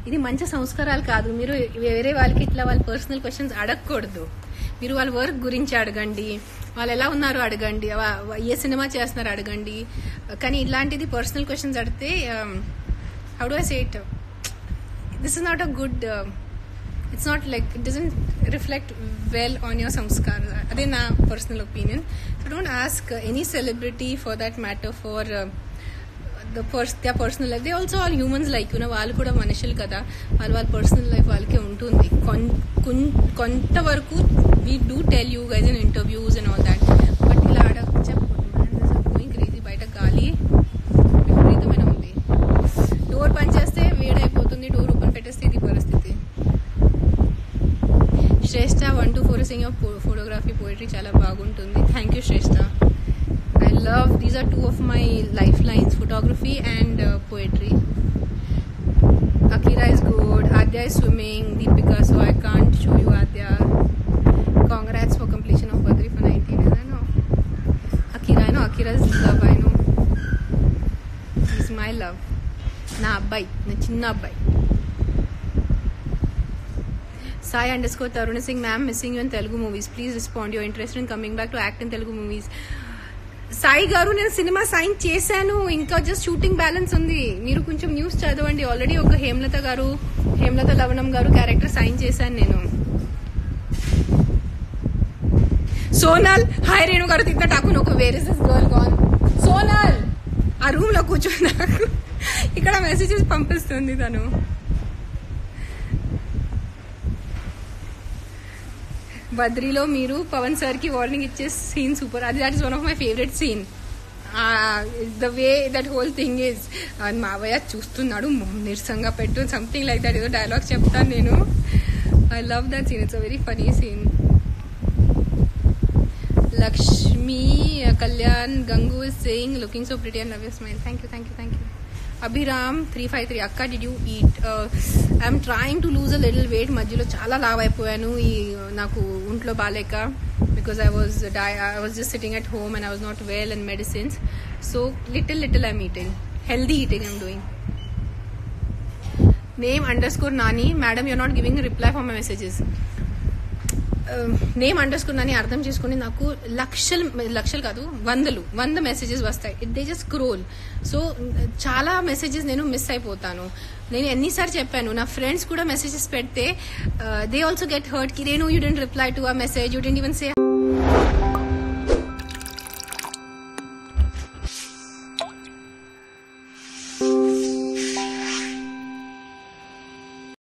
ఇది మంచి సంస్కారాలు కాదు. మీరు వేరే వాళ్ళకి ఇట్లా వాళ్ళ పర్సనల్ క్వశ్చన్స్ అడగకూడదు. మీరు వాళ్ళ వర్క్ గురించి అడగండి, వాళ్ళు ఎలా ఉన్నారో అడగండి, ఏ సినిమా చేస్తున్నారు అడగండి. కానీ ఇలాంటిది పర్సనల్ క్వశ్చన్స్ అడిగితే how do I say it, this is not a good, it's not like it doesn't reflect well on your Sanskar. అదే నా personal opinion. So don't ask any celebrity for that matter for their personal life. They also are humans like you know, వాళ్ళు కూడా మనుషులు కదా, వాళ్ళ personal life వాళ్ళకే ఉంటుంది. కొంతవరకు we do tell you guys in interviews and all that, but ఇలా చెప్పకూడదు. Man this is going crazy. బయట గాలి విపరీతమైన ఉంది. డోర్ పని చేస్తే వేడైపోతుంది, డోర్ ఓపెన్ పెట్టేస్తే ఇది పరిస్థితి. Shreshtha 1 to 4 sing photography poetry చాలా బాగుంటుంది. Thank you Shreshtha. I love, these are two of my lifelines, photography and poetry. Akira is good, Adya is swimming, Deepika, so I can't show you Adya. Congrats for completion of Badri for 19 years. I know Akira's love, I know. He's my love. Na abbai, na chinna abbai. Sai_Taruna Singh, ma'am, missing you in Telugu movies. Please respond. You're interested in coming back to act in Telugu movies. Sai గారు, నేను cinema sign చేశాను, ఇంకా just shooting balance ఉంది. మీరు కొంచెం news చదవండి. Already ఒక హేమలత లవణం గారు క్యారెక్టర్ సైన్ చేశాను నేను. సోనాల్, హాయ్ రేణు గారు తిట్ట టాకును ఒక where is this girl gone. Sonal ఆ రూమ్ లో కూర్చొని నాకు ఇక్కడ మెసేజెస్ పంపిస్తుంది తను. బద్రీలో మీరు పవన్ సార్ కి వార్నింగ్ ఇచ్చే సీన్ సూపర్. అది that is one of my favourite scene. The way that whole thing is, మావయ్య చూస్తున్నాడు నిరసంగా పెట్టు, సంథింగ్ లైక్ దట్. ఏదో డైలాగ్ చెప్తాను నేను. I love that scene, it's a very funny scene. Lakshmi Kalyan Gangu is saying looking so pretty and love your smile. Thank you, thank you, thank you. Abhiram 353, అక్క did you eat? I'm trying to lose a little weight. మధ్యలో చాలా లావ్ అయిపోయాను ఈ నాకు ఒంట్లో బాగాలేక, because I was just sitting at home and I was not well and medicines. So little I'm eating, healthy eating I'm doing. name_nani, madam you're not giving a reply for my messages. Name అండర్స్కున్నాని అర్థం చేసుకుని నాకు లక్షలు కాదు 100 messages వస్తాయి. They just scroll. So చాలా messages నేను miss అయిపోతాను. నేను ఎన్నిసార్లు చెప్పాను, నా ఫ్రెండ్స్ కూడా మెసేజెస్ పెడితే దే ఆల్సో గెట్ హర్ట్ కి Renu you didn't reply to a message, you didn't even say